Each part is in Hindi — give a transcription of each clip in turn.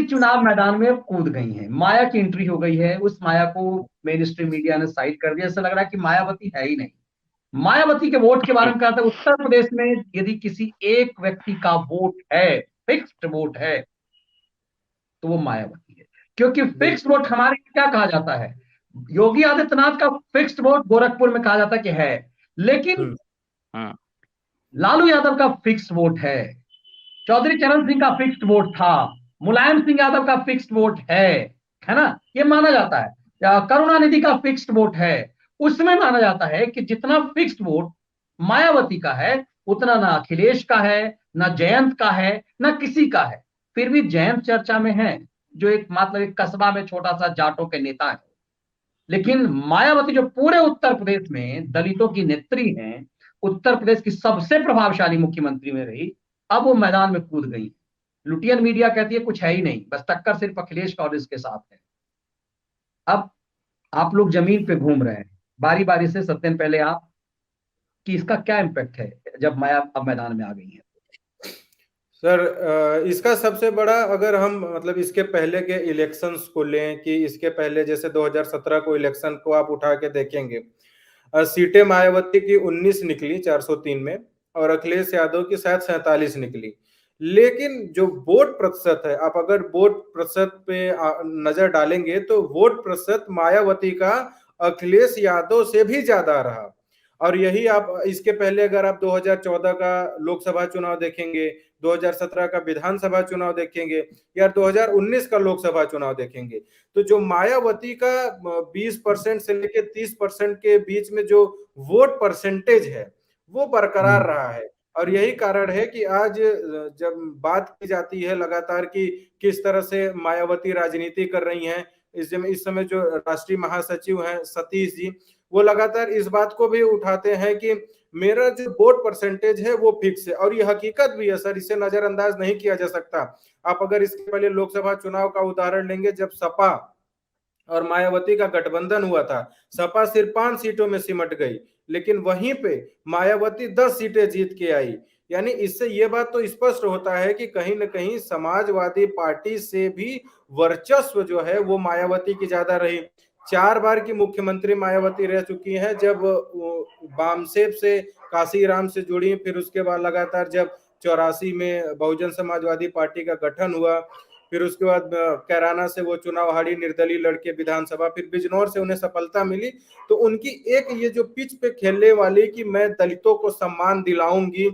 मायावती चुनाव मैदान में कूद गई हैं, माया की एंट्री हो गई है। उस माया को मेन स्ट्रीम मीडिया ने साइड कर दिया, ऐसा लग रहा है कि मायावती है ही नहीं। मायावती के वोट के बारे में कहा था, उत्तर प्रदेश में यदि किसी एक व्यक्ति का वोट है, फिक्स्ड वोट है, तो वो मायावती है। क्योंकि फिक्स्ड बिल्कुल। वोट हमारे क्या कहा जाता है, योगी आदित्यनाथ का फिक्स्ड वोट गोरखपुर में कहा जाता है कि है, लेकिन हम्म। हाँ। लालू यादव का फिक्स्ड वोट है, चौधरी चरण सिंह का फिक्स्ड वोट था, मुलायम सिंह यादव का फिक्स्ड वोट है ना, ये माना जाता है। करुणानिधि का फिक्स्ड वोट है। उसमें माना जाता है कि जितना फिक्स्ड वोट मायावती का है, उतना ना अखिलेश का है, ना जयंत का है, ना किसी का है। फिर भी जयंत चर्चा में है, जो एक मतलब एक कस्बा में छोटा सा जाटों के नेता है। लेकिन मायावती जो पूरे उत्तर प्रदेश में दलितों की नेत्री हैं, उत्तर प्रदेश की सबसे प्रभावशाली मुख्यमंत्री में रही, अब वो मैदान में कूद गई। लुटियन मीडिया कहती है कुछ है ही नहीं, बस टक्कर सिर्फ अखिलेश और इसके साथ है। अब आप लोग जमीन पे घूम रहे हैं, बारी बारी से सत्यन पहले आप, कि इसका क्या इम्पैक्ट है जब माया अब मैदान में आ गई है। सर, इसका सबसे बड़ा, अगर हम मतलब इसके पहले के इलेक्शंस को लें, कि इसके पहले जैसे 2017 को इलेक्शन को आप उठा के देखेंगे, सीटें मायावती की 19 निकली 403 में, और अखिलेश यादव की शायद 47 निकली। लेकिन जो वोट प्रतिशत है, आप अगर वोट प्रतिशत पे नजर डालेंगे तो वोट प्रतिशत मायावती का अखिलेश यादव से भी ज्यादा रहा। और यही आप इसके पहले अगर आप 2014 का लोकसभा चुनाव देखेंगे, 2017 का विधानसभा चुनाव देखेंगे, या 2019 का लोकसभा चुनाव देखेंगे, तो जो मायावती का 20% से लेकर 30% के बीच में जो वोट परसेंटेज है, वो बरकरार रहा है। और यही कारण है कि आज जब बात की जाती है लगातार कि किस तरह से मायावती राजनीति कर रही हैं, इस समय जो राष्ट्रीय महासचिव हैं सतीश जी, वो लगातार इस बात को भी उठाते हैं कि मेरा जो वोट परसेंटेज है वो फिक्स है। और ये हकीकत भी है सर, इसे नजरअंदाज नहीं किया जा सकता। आप अगर इसके पहले लोकसभा चुनाव का उदाहरण लेंगे, जब सपा और मायावती का गठबंधन हुआ था, सपा सिर्फ 5 सीटों में सिमट गई, लेकिन वहीं पे मायावती 10 सीटें जीत के आई। यानी इससे ये बात तो स्पष्ट होता है कि कहीं ना कहीं समाजवादी पार्टी से भी वर्चस्व जो है वो मायावती की ज्यादा रही। 4 बार की मुख्यमंत्री मायावती रह चुकी हैं, जब बामसेब से काशीराम से जुड़ी, फिर उसके बाद लगातार जब 84 में बहुजन समाजवादी पार्टी का गठन हुआ, फिर उसके बाद कैराना से वो चुनाव हारी निर्दलीय लड़के विधानसभा, फिर बिजनौर से उन्हें सफलता मिली। तो उनकी एक ये जो पिच पे खेलने वाली कि मैं दलितों को सम्मान दिलाऊंगी,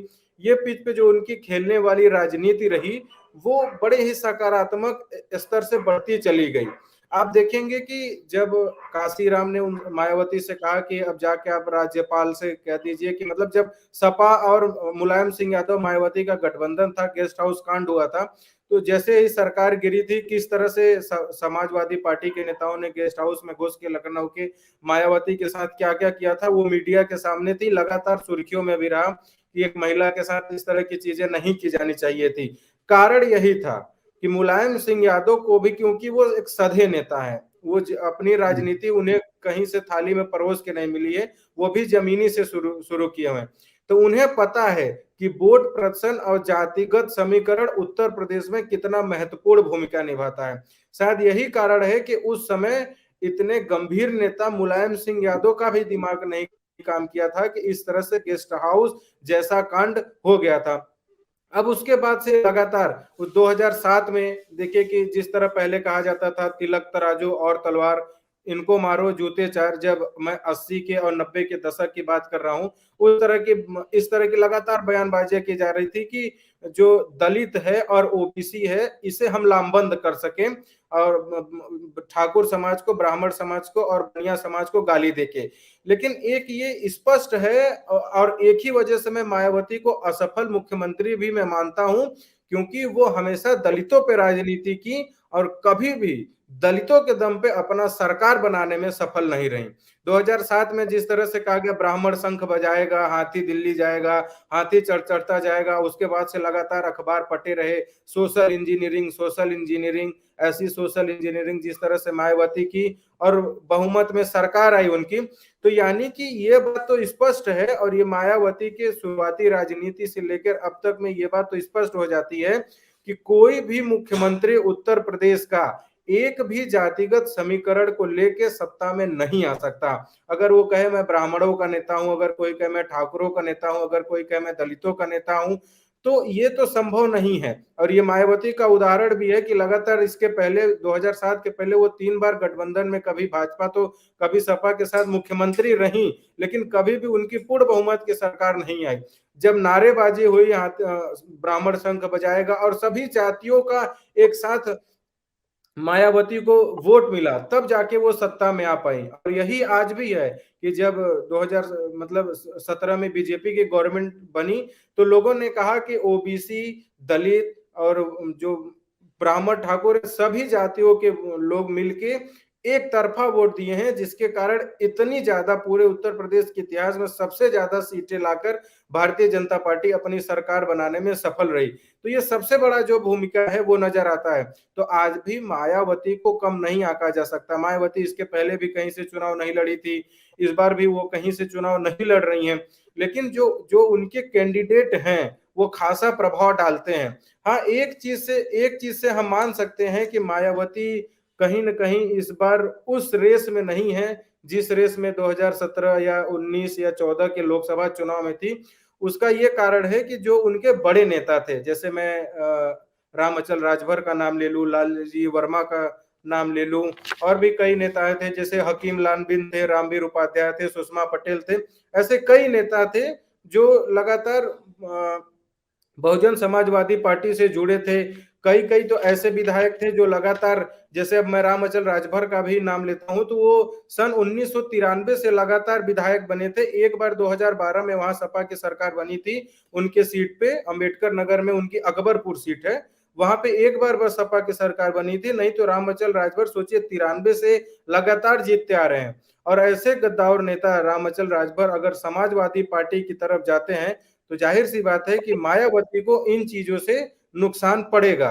ये पिच पे जो उनकी खेलने वाली राजनीति रही, वो बड़े ही सकारात्मक स्तर से बढ़ती चली गई। आप देखेंगे कि जब काशीराम ने उन मायावती से कहा कि अब जाके आप राज्यपाल से कह दीजिए कि मतलब जब सपा और मुलायम सिंह यादव मायावती का गठबंधन था, गेस्ट हाउस कांड हुआ था, तो जैसे ही सरकार गिरी थी, किस तरह से समाजवादी पार्टी के नेताओं ने गेस्ट हाउस में घुस के लखनऊ के मायावती के साथ क्या क्या किया था, वो मीडिया के सामने थी, लगातार सुर्खियों में भी रहा कि एक महिला के साथ इस तरह की चीजें नहीं की जानी चाहिए थी। कारण यही था कि मुलायम सिंह यादव को भी, क्योंकि वो एक सधे नेता है, वो अपनी राजनीति उन्हें कहीं से थाली में परोस के नहीं मिली है, वो भी जमीनी से शुरू किए हुए। तो उन्हें पता है कि वोट प्रतिशत और जातिगत समीकरण उत्तर प्रदेश में कितना महत्वपूर्ण भूमिका निभाता है। शायद यही कारण है कि उस समय इतने गंभीर नेता मुलायम सिंह यादव का भी दिमाग नहीं काम किया था कि इस तरह से गेस्ट हाउस जैसा कांड हो गया था। अब उसके बाद से लगातार 2007 में देखिए कि जिस तरह पहले कहा जाता था तिलक तराजू और तलवार, इनको मारो जूते चार, जब मैं 80 के और 90 के दशक की बात कर रहा हूं, उस तरह की इस तरह की लगातार बयानबाजियां की जा रही थी कि जो दलित है और ओबीसी है इसे हम लामबंद कर सकें, और ठाकुर समाज को, ब्राह्मण समाज को और बनिया समाज को गाली देके। लेकिन एक ये स्पष्ट है, और एक ही वजह से मैं मायावती को असफल मुख्यमंत्री भी मैं मानता हूं, क्योंकि वो हमेशा दलितों पे राजनीति की और कभी भी दलितों के दम पे अपना सरकार बनाने में सफल नहीं रही। 2007 में जिस तरह से कहा गया ब्राह्मण शंख बजाएगा, हाथी दिल्ली जाएगा, हाथी चढ़ता जाएगा, उसके बाद से लगातार अखबार पटे रहे सोशल इंजीनियरिंग, सोशल इंजीनियरिंग, ऐसी सोशल इंजीनियरिंग जिस तरह से मायावती की, और बहुमत में सरकार आई उनकी। तो यानी कि ये बात तो स्पष्ट है, और ये मायावती के शुरुआती राजनीति से लेकर अब तक में ये बात तो स्पष्ट हो जाती है कि कोई भी मुख्यमंत्री उत्तर प्रदेश का एक भी जातिगत समीकरण को लेके सत्ता में नहीं आ सकता। अगर वो कहे मैं ब्राह्मणों का नेता हूं, अगर कोई कहे मैं ठाकुरों का नेता हूं, अगर कोई कहे मैं दलितों का नेता हूं, तो ये तो संभव नहीं है। और ये मायावती का उदाहरण भी है कि लगातार इसके पहले 2007 के पहले वो 3 बार गठबंधन में, कभी भाजपा तो कभी सपा के साथ मुख्यमंत्री रही, लेकिन कभी भी उनकी पूर्ण बहुमत की सरकार नहीं आई। जब नारेबाजी हुई ब्राह्मण शंख बजाएगा और सभी जातियों का एक साथ मायावती को वोट मिला, तब जाके वो सत्ता में आ पाई। और यही आज भी है कि जब 2017 में बीजेपी की गवर्नमेंट बनी, तो लोगों ने कहा कि ओबीसी, दलित और जो ब्राह्मण ठाकुर सभी जातियों के लोग मिलके एक तरफा वोट दिए हैं, जिसके कारण इतनी ज्यादा पूरे उत्तर प्रदेश के इतिहास में सबसे ज्यादा सीटें लाकर भारतीय जनता पार्टी अपनी सरकार बनाने में सफल रही। तो ये सबसे बड़ा जो भूमिका है वो नजर आता है। तो आज भी मायावती को कम नहीं आंका जा सकता। मायावती इसके पहले भी कहीं से चुनाव नहीं लड़ी थी, इस बार भी वो कहीं से चुनाव नहीं लड़ रही हैं, लेकिन जो जो उनके कैंडिडेट हैं वो खासा प्रभाव डालते हैं। हाँ, एक चीज से हम मान सकते हैं कि मायावती कहीं न कहीं इस बार उस रेस में नहीं है जिस रेस में 2017 या 19 या 14 के लोकसभा चुनाव में थी। उसका ये कारण है कि जो उनके बड़े नेता थे, जैसे मैं रामअचल राजभर का नाम ले लूं, लालजी वर्मा का नाम ले लूं, और भी कई नेता थे, जैसे हकीम लालबिन थे, रामवीर उपाध्याय थे, सुषमा पटेल थे। ऐसे कई नेता थे जो लगातार बहुजन समाजवादी पार्टी से जुड़े थे। कई कई तो ऐसे विधायक थे जो लगातार, जैसे अब मैं रामअचल राजभर का भी नाम लेता हूं, तो वो सन 1993 से लगातार विधायक बने थे। एक बार 2012 में वहां सपा की सरकार बनी थी, उनके सीट पे अंबेडकर नगर में उनकी अकबरपुर सीट है, वहां पे एक बार बस सपा की सरकार बनी थी। नहीं तो रामअचल राजभर सोचिए 93 से लगातार जीतते आ रहे हैं। और ऐसे गद्दार नेता रामअचल राजभर अगर समाजवादी पार्टी की तरफ जाते हैं, तो जाहिर सी बात है कि मायावती को इन चीजों से नुकसान पड़ेगा।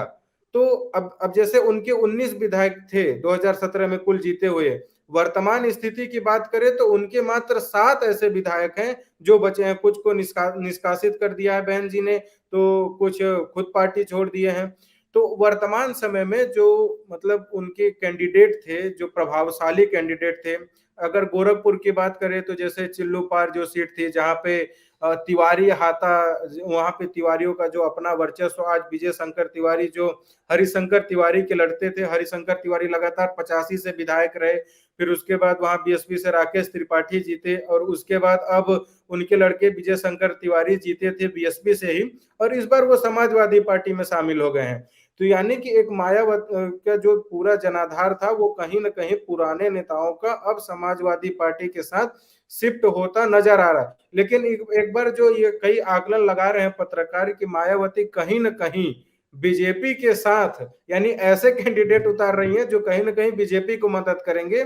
तो अब जैसे उनके 19 विधायक थे 2017 में कुल जीते हुए, वर्तमान स्थिति की बात करें तो उनके मात्र 7 ऐसे विधायक हैं जो बचे हैं। कुछ को निष्कासित कर दिया है बहन जी ने, तो कुछ खुद पार्टी छोड़ दिए हैं। तो वर्तमान समय में जो मतलब उनके कैंडिडेट थे, जो प्रभावशाली कैंडिडेट थे, अगर गोरखपुर की बात करें तो जैसे चिल्लू पार जो सीट थी, जहां पे तिवारी हाथा, वहां पे तिवारियों का जो अपना वर्चस्व, आज विजय शंकर तिवारी जो हरिशंकर तिवारी के लड़ते थे, हरिशंकर तिवारी लगातार 85 से विधायक रहे, फिर उसके बाद वहां बीएसपी से राकेश त्रिपाठी जीते, और उसके बाद अब उनके लड़के विजय शंकर तिवारी जीते थे बीएसपी से ही, और इस बार वो समाजवादी पार्टी में शामिल हो गए हैं। तो यानी कि एक मायावती का जो पूरा जनाधार था वो कहीं ना कहीं पुराने नेताओं का अब समाजवादी पार्टी के साथ शिफ्ट होता नजर आ रहा है। लेकिन एक बार जो ये कई आकलन लगा रहे हैं पत्रकार कि मायावती कहीं ना कहीं बीजेपी के साथ, यानी ऐसे कैंडिडेट उतार रही हैं जो कहीं ना कहीं बीजेपी को मदद करेंगे,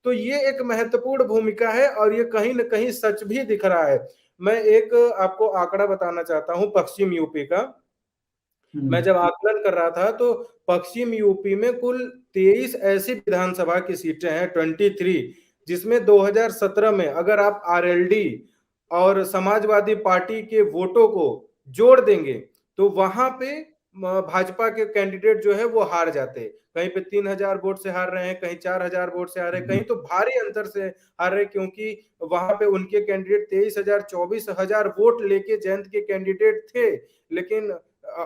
तो ये एक महत्वपूर्ण भूमिका है और ये कहीं ना कहीं सच भी दिख रहा है। मैं एक आपको आंकड़ा बताना चाहता हूं पश्चिम यूपी का। मैं जब आकलन कर रहा था तो पश्चिम यूपी में कुल 23 ऐसी विधानसभा की सीटें हैं, 23, जिसमें 2017 में अगर आप आरएलडी और समाजवादी पार्टी के वोटों को जोड़ देंगे तो वहां पे भाजपा के कैंडिडेट जो है वो हार जाते। कहीं पे 3000 वोट से हार रहे हैं, कहीं 4000 वोट से हार रहे हैं, कहीं तो भारी अंतर से हार रहे, क्योंकि वहां पे उनके कैंडिडेट 23,000 24,000 वोट लेके जयंत के कैंडिडेट थे, लेकिन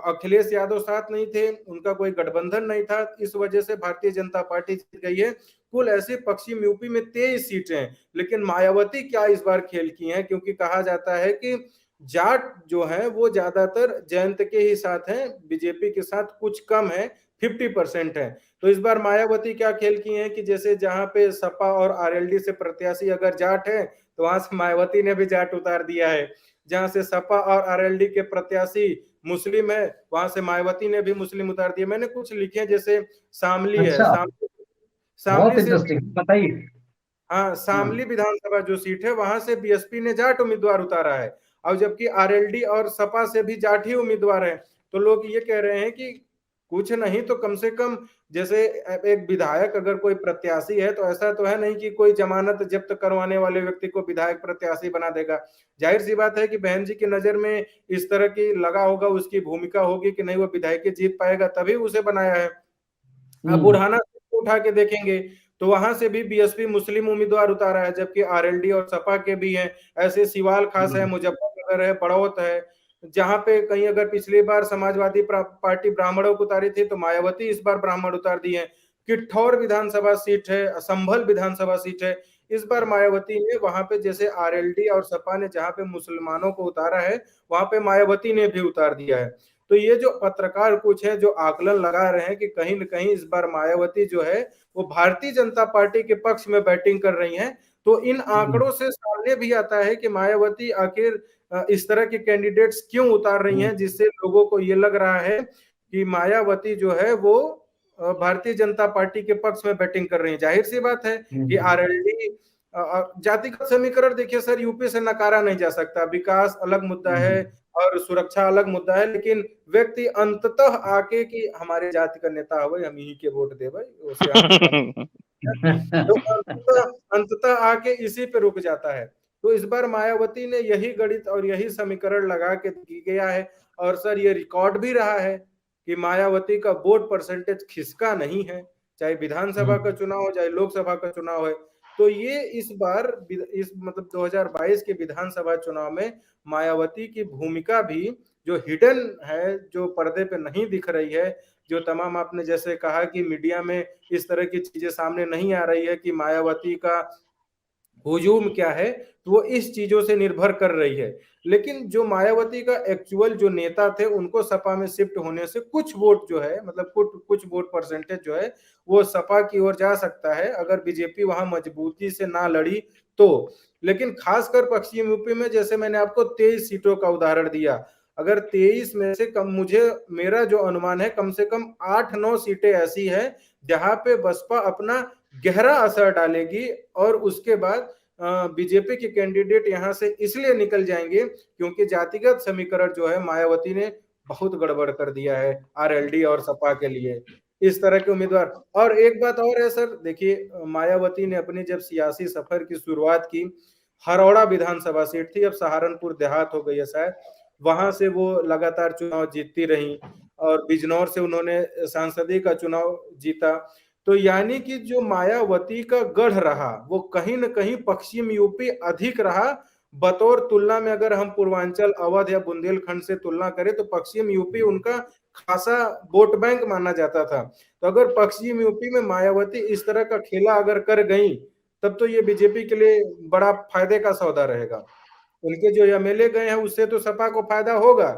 अखिलेश यादव साथ नहीं थे, उनका कोई गठबंधन नहीं था, इस वजह से भारतीय जनता पार्टी जीत गई है। कुल ऐसे पश्चिम यूपी में 23 सीटें हैं। लेकिन मायावती क्या इस बार खेल की हैं, क्योंकि कहा जाता है कि जाट जो है वो ज्यादातर जयंत के ही साथ हैं, बीजेपी के साथ कुछ कम है, 50% है। तो इस बार मायावती क्या खेल की हैं कि जैसे जहां पे सपा और आरएलडी से प्रत्याशी अगर जाट है, तो वहां से मायावती ने भी जाट उतार दिया है। जहां से सपा और आरएलडी के प्रत्याशी मुस्लिम है, वहां से मायावती ने भी मुस्लिम उतार दिया। मैंने कुछ लिखे, जैसे शामली है, अच्छा, बहुत शामली से, इंटरेस्टिंग, बताइए। हाँ, शामली विधानसभा जो सीट है वहां से बीएसपी ने जाट उम्मीदवार उतारा है, और जबकि आरएलडी और सपा से भी जाट ही उम्मीदवार है। तो लोग ये कह रहे हैं कि कुछ नहीं तो कम से कम जैसे एक विधायक अगर कोई प्रत्याशी है तो ऐसा तो है नहीं कि कोई जमानत जब्त करवाने वाले व्यक्ति को विधायक प्रत्याशी बना देगा। जाहिर सी बात है कि बहन जी की नजर में इस तरह की लगा होगा, उसकी भूमिका होगी कि नहीं वो विधायक जीत पाएगा, तभी उसे बनाया है। अब बुढ़ाना को उठा के देखेंगे तो वहां से भी बीएसपी मुस्लिम उम्मीदवार उतारा है, जबकि आरएलडी और सपा के भी हैं। ऐसे सिवाल खास है, मुजफ्फरनगर है, बड़ौत है, जहां पे कहीं अगर पिछली बार समाजवादी पार्टी ब्राह्मणों को उतारी थी तो मायावती इस बार ब्राह्मण उतार दी है। किठौर विधानसभा सीट है, संभल विधानसभा सीट है, इस बार मायावती ने वहां पे जैसे आरएलडी और सपा ने जहां पे मुसलमानों को उतारा है, वहां पे मायावती ने भी उतार दिया है। तो ये जो पत्रकार कुछ है जो आकलन लगा रहे हैं कि कहीं न कहीं इस बार मायावती जो है वो भारतीय जनता पार्टी के पक्ष में बैटिंग कर रही हैं, तो इन आंकड़ों से सामने भी आता है कि मायावती आखिर इस तरह के कैंडिडेट्स क्यों उतार रही हैं, जिससे लोगों को ये लग रहा है कि मायावती जो है वो भारतीय जनता पार्टी के पक्ष में बैटिंग कर रही है। जाहिर सी बात है कि आरएलडी जातिगत समीकरण देखिए सर, यूपी से नकारा नहीं जा सकता, विकास अलग मुद्दा है और सुरक्षा अलग मुद्दा है, लेकिन व्यक्ति अंततः आके कि हमारे जाति का नेता हो, हम यही के वोट दे भाई, उसे हम तो अंततः आके इसी पे रुक जाता है। तो इस बार मायावती ने यही गणित और यही समीकरण लगा के किया है, और सर ये रिकॉर्ड भी रहा है कि मायावती का वोट परसेंटेज खिसका नहीं है, चाहे विधानसभा का चुनाव हो चाहे लोकसभा का चुनाव है। तो ये इस बार इस मतलब 2022 के विधानसभा चुनाव में मायावती की भूमिका भी जो हिडन है, जो पर्दे पे नहीं दिख रही है, जो तमाम आपने जैसे कहा कि मीडिया में इस तरह की चीजें सामने नहीं आ रही है कि मायावती का हुजूम क्या है, तो वो इस चीजों से निर्भर कर रही है। लेकिन जो मायावती का एक्चुअल जो नेता थे उनको सपा में शिफ्ट होने से कुछ वोट जो है मतलब कुछ वोट परसेंटेज जो है वो सपा की ओर जा सकता है, अगर बीजेपी वहां मजबूती से ना लड़ी तो। लेकिन खासकर पश्चिम यूपी में जैसे मैंने आपको 23 सीटों का उदाहरण दिया, अगर 23 में से कम, मुझे मेरा जो अनुमान है कम से कम 8-9 सीटें ऐसी है जहां पे बसपा अपना गहरा असर डालेगी, और उसके बाद बीजेपी के कैंडिडेट यहां से इसलिए निकल जाएंगे क्योंकि जातिगत समीकरण जो है मायावती ने बहुत गड़बड़ कर दिया है आरएलडी और सपा के लिए, इस तरह के उम्मीदवार। और एक बात और है सर, देखिए मायावती ने अपनी जब सियासी सफर की शुरुआत की, हरौड़ा विधानसभा सीट थी, अब सहारनपुर देहात हो गई है शायद, वहां से वो लगातार चुनाव जीतती रही, और बिजनौर से उन्होंने सांसदीय का चुनाव जीता। तो यानी कि जो मायावती का गढ़ रहा वो कहीं न कहीं पश्चिम यूपी अधिक रहा, बतौर तुलना में अगर हम पूर्वांचल अवध या बुंदेलखंड से तुलना करें तो पश्चिम यूपी उनका खासा वोट बैंक माना जाता था। तो अगर पश्चिम यूपी में मायावती इस तरह का खेला अगर कर गई तब तो ये बीजेपी के लिए बड़ा फायदे का सौदा रहेगा। उनके जो एमएलए गए हैं उससे तो सपा को फायदा होगा,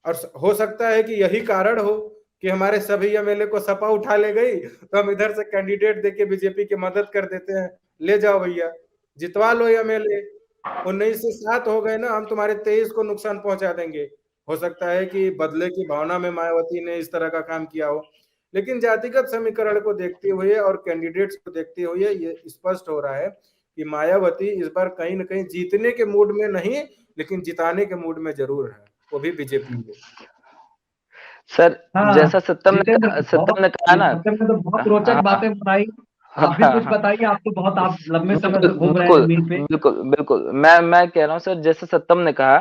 और हो सकता है कि यही कारण हो कि हमारे सभी एमएलए को सपा उठा ले गई तो हम इधर से कैंडिडेट देके बीजेपी की मदद कर देते हैं, ले जाओ भैया जितवा लो एमएलए, 19 से 7 हो गए ना, हम तुम्हारे 23 को नुकसान पहुंचा देंगे। हो सकता है कि बदले की भावना में मायावती ने इस तरह का काम किया हो, लेकिन जातिगत समीकरण को देखते हुए और कैंडिडेट्स को देखते हुए ये स्पष्ट हो रहा है कि मायावती इस बार कहीं ना कहीं जीतने के मूड में नहीं लेकिन जिताने के मूड में जरूर है, वो भी बीजेपी को। सर हाँ जैसा सत्यम जितेंद्र ने कहा ना, सत्यम ने तो बहुत रोचक बातें बताई। आप भी कुछ बताइए, आप तो बहुत आप लंबे समय से घूम रहे हैं बिल्कुल जमीन पे। बिल्कुल बिल्कुल, मैं कह रहा हूँ सर, जैसे सत्यम ने कहा,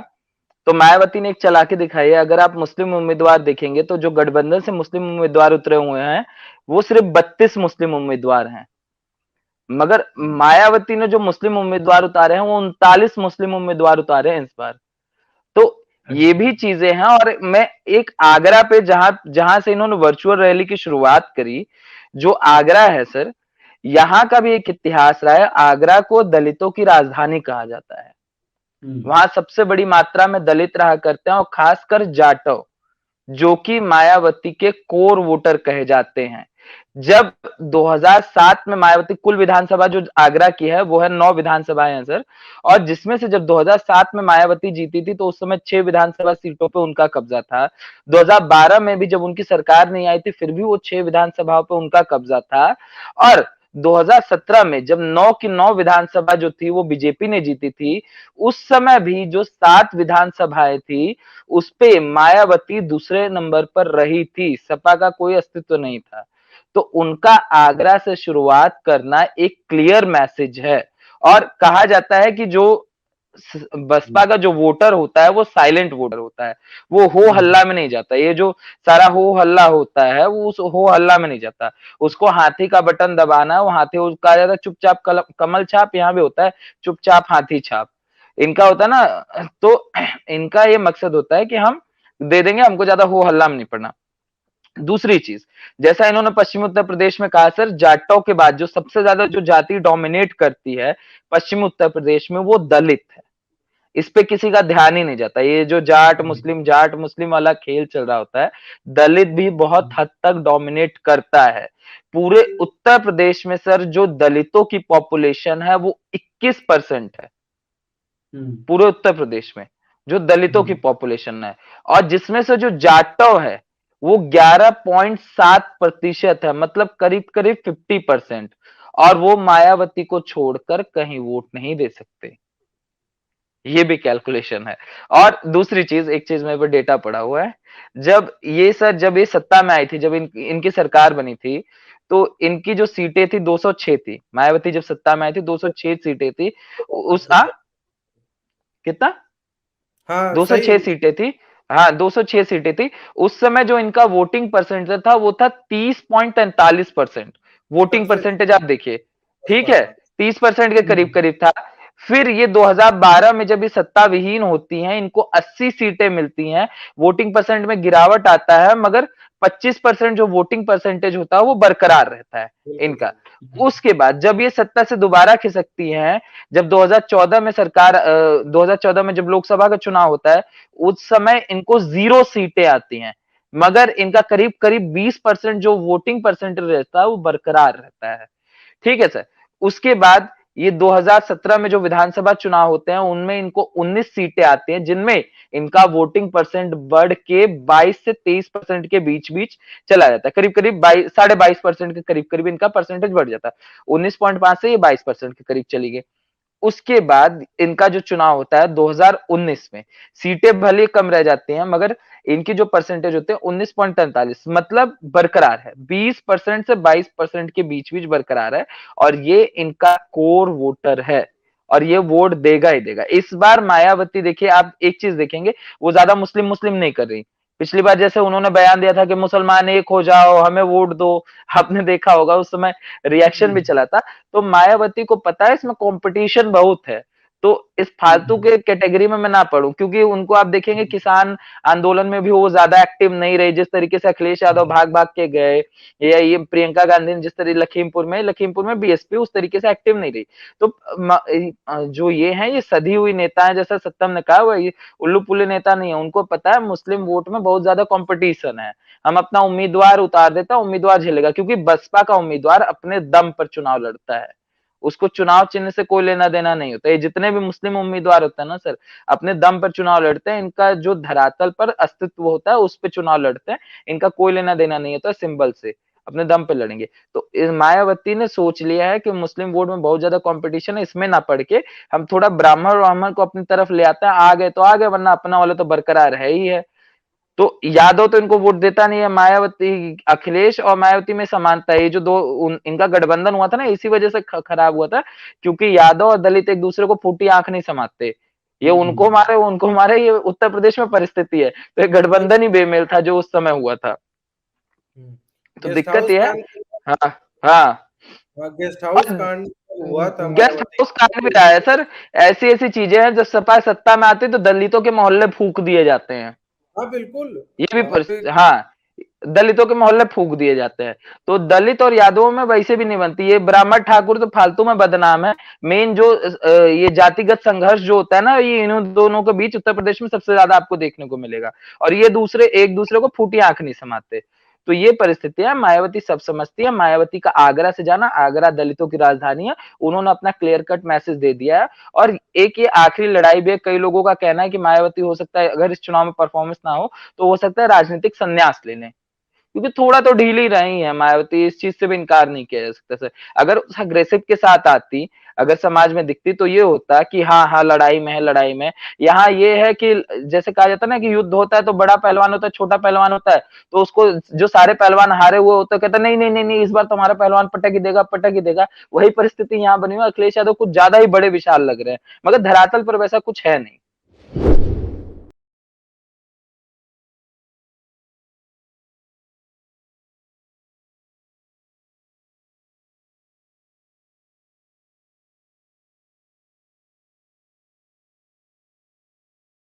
तो मायावती ने एक चालाकी दिखाई है। अगर आप मुस्लिम उम्मीदवार देखेंगे तो जो गठबंधन से मुस्लिम उम्मीदवार उतरे हुए हैं वो सिर्फ 32 मुस्लिम उम्मीदवार हैं, मगर मायावती ने जो मुस्लिम उम्मीदवार उतारे हैं वो 39 मुस्लिम उम्मीदवार उतारे हैं इस बार। तो ये भी चीजें हैं। और मैं एक आगरा पे जहां जहां से इन्होंने वर्चुअल रैली की शुरुआत करी, जो आगरा है सर, यहाँ का भी एक इतिहास रहा है। आगरा को दलितों की राजधानी कहा जाता है, वहां सबसे बड़ी मात्रा में दलित रहा करते हैं, और खासकर जाटव, जो कि मायावती के कोर वोटर कहे जाते हैं। जब 2007 में मायावती, कुल विधानसभा जो आगरा की है वो है 9 विधानसभाएं हैं सर, और जिसमें से जब 2007 में मायावती जीती थी तो उस समय 6 विधानसभा सीटों पे उनका कब्जा था। 2012 में भी जब उनकी सरकार नहीं आई थी फिर भी वो 6 विधानसभाओं पे उनका कब्जा था। और 2017 में जब 9 की 9 विधानसभा जो थी वो बीजेपी ने जीती थी, उस समय भी जो 7 विधानसभाएं थी उस पे मायावती दूसरे नंबर पर रही थी, सपा का कोई अस्तित्व नहीं था। तो उनका आगरा से शुरुआत करना एक क्लियर मैसेज है। और कहा जाता है कि जो बसपा का जो वोटर होता है वो साइलेंट वोटर होता है, वो हो हल्ला में नहीं जाता। ये जो सारा हो हल्ला होता है वो उस हो हल्ला में नहीं जाता, उसको हाथी का बटन दबाना है, वो हाथी कहा जाता है चुपचाप कमल छाप, यहाँ भी होता है चुपचाप हाथी छाप। इनका होता है ना, तो इनका ये मकसद होता है कि हम दे देंगे, हमको ज्यादा हो हल्ला में नहीं पड़ना। दूसरी चीज, जैसा इन्होंने पश्चिमी उत्तर प्रदेश में कहा, सर जाटों के बाद जो सबसे ज्यादा जो जाति डोमिनेट करती है पश्चिमी उत्तर प्रदेश में वो दलित है। इस पे किसी का ध्यान ही नहीं जाता। ये जो जाट मुस्लिम वाला खेल चल रहा होता है, दलित भी बहुत हद तक डोमिनेट करता है। पूरे उत्तर प्रदेश में सर जो दलितों की पॉपुलेशन है वो 21% है, पूरे उत्तर प्रदेश में जो दलितों की पॉपुलेशन है। और जिसमें से जो जाटो है वो 11.7% है, मतलब करीब करीब 50%। और वो मायावती को छोड़कर कहीं वोट नहीं दे सकते, ये भी कैलकुलेशन है। और दूसरी चीज, एक चीज मेरे पर डेटा पड़ा हुआ है, जब ये सत्ता में आई थी, जब इनकी सरकार बनी थी, तो इनकी जो सीटें थी 206 थी। मायावती जब सत्ता में आई थी 206 सीटें थी। उस कितना, हाँ 206 सही। सीटें थी। हाँ 206 सीटें थी। उस समय जो इनका वोटिंग परसेंटेज था वो था 30.43%। वोटिंग सबसे परसेंटेज आप देखिए, ठीक है, बसपा। 30% के करीब करीब था। फिर ये 2012 में जब ये सत्ता विहीन होती हैं, इनको 80 सीटें मिलती हैं, वोटिंग परसेंट में गिरावट आता है, मगर 25% जो वोटिंग परसेंटेज होता है वो बरकरार रहता है बिल्कुल इनका। बिल्कुल। उसके बाद जब ये सत्ता से दोबारा खिसकती हैं, जब 2014 में 2014 में जब लोकसभा का चुनाव होता है, उस समय इनको 0 सीटें आती हैं, मगर इनका करीब करीब 20% जो वोटिंग परसेंटेज रहता है वो बरकरार रहता है। ठीक है सर। उसके बाद ये 2017 में जो विधानसभा चुनाव होते हैं उनमें इनको 19 सीटें आती हैं, जिनमें इनका वोटिंग परसेंट बढ़ के 22 से 23% के बीच बीच चला जाता है। करीब करीब 22.5% के करीब करीब इनका परसेंटेज बढ़ जाता है। 19.5 से ये 22% के करीब चली गई। उसके बाद इनका जो चुनाव होता है 2019 में, सीटें भले कम रह जाती हैं, मगर इनकी जो परसेंटेज होते हैं 19.43, मतलब बरकरार है, 20% से 22% के बीच बीच बरकरार है। और ये इनका कोर वोटर है और ये वोट देगा ही देगा। इस बार मायावती देखिए, आप एक चीज देखेंगे, वो ज्यादा मुस्लिम मुस्लिम नहीं कर रही। पिछली बार जैसे उन्होंने बयान दिया था कि मुसलमान एक हो जाओ, हमें वोट दो, आपने देखा होगा उस समय रिएक्शन भी चला था। तो मायावती को पता है इसमें कंपटीशन बहुत है, तो इस फालतू के कैटेगरी में मैं ना पढ़ूं, क्योंकि उनको आप देखेंगे किसान आंदोलन में भी वो ज्यादा एक्टिव नहीं रहे, जिस तरीके से अखिलेश यादव भाग भाग के गए, या ये प्रियंका गांधी ने जिस तरीके लखीमपुर में बीएसपी उस तरीके से एक्टिव नहीं रही। तो जो ये हैं, ये सधी हुई नेता है, जैसा सत्तम ने कहा, वो उल्लू पुल्ले नेता नहीं है। उनको पता है मुस्लिम वोट में बहुत ज्यादा कंपटीशन है, हम अपना उम्मीदवार उतार देता, उम्मीदवार झेलेगा, क्योंकि बसपा का उम्मीदवार अपने दम पर चुनाव लड़ता है, उसको चुनाव चिन्ह से कोई लेना देना नहीं होता। ये जितने भी मुस्लिम उम्मीदवार होते हैं ना सर, अपने दम पर चुनाव लड़ते हैं, इनका जो धरातल पर अस्तित्व होता है उस पर चुनाव लड़ते हैं, इनका कोई लेना देना नहीं होता, सिंबल से अपने दम पे लड़ेंगे। तो मायावती ने सोच लिया है कि मुस्लिम वोट में बहुत ज्यादा कंपटीशन है, इसमें ना पढ़ के हम थोड़ा ब्राह्मण को अपनी तरफ ले आते हैं, आ गए तो आ गए, वरना अपना वाला तो बरकरार है ही है। तो यादव तो इनको वोट देता नहीं है, मायावती, अखिलेश और मायावती में समानता है। ये जो इनका गठबंधन हुआ था ना, इसी वजह से खराब हुआ था, क्योंकि यादव और दलित एक दूसरे को फूटी आंख नहीं समाते, ये उनको मारे, ये उत्तर प्रदेश में परिस्थिति है, तो ये गठबंधन ही बेमेल था जो उस समय हुआ था। तो गेस्ट दिक्कत हाउस ये है। कांड। हाँ हाँ। गेस्ट हाउस और कांड हुआ था गेस्ट मायावती हाउस कांड भी रहा है सर। ऐसी ऐसी चीजें हैं, जब सपा सत्ता में आती है तो दलितों के मोहल्ले फूक दिए जाते हैं, हाँ बिल्कुल। ये भी अभी हाँ, दलितों के मोहल्ले फूक दिए जाते हैं। तो दलित और यादवों में वैसे भी नहीं बनती, ये ब्राह्मण ठाकुर तो फालतू में बदनाम है। मेन जो ये जातिगत संघर्ष जो होता है ना, ये इन दोनों के बीच उत्तर प्रदेश में सबसे ज्यादा आपको देखने को मिलेगा, और ये एक दूसरे को फूटी आंख नहीं समाते। तो ये परिस्थिति है, मायावती सब समझती है। मायावती का आगरा से जाना, आगरा दलितों की राजधानी है, उन्होंने अपना क्लियर कट मैसेज दे दिया है। और एक ये आखिरी लड़ाई भी है, कई लोगों का कहना है कि मायावती हो सकता है अगर इस चुनाव में परफॉर्मेंस ना हो तो हो सकता है राजनीतिक संन्यास ले लें, क्योंकि थोड़ा तो ढील ही रही है मायावती, इस चीज से भी इनकार नहीं किया जा सकता सर। अगर उस अग्रेसिव के साथ आती, अगर समाज में दिखती तो ये होता कि हाँ हाँ लड़ाई में है, लड़ाई में। यहाँ ये है कि जैसे कहा जाता है ना कि युद्ध होता है तो बड़ा पहलवान होता है, छोटा पहलवान होता है, तो उसको जो सारे पहलवान हारे हुए होते कहते नहीं नहीं नहीं नहीं, इस बार तुम्हारा पहलवान पटक ही देगा, पटक ही देगा। वही परिस्थिति यहाँ बनी हुई है। अखिलेश यादव कुछ ज्यादा ही बड़े विशाल लग रहे हैं, मगर धरातल पर वैसा कुछ है नहीं।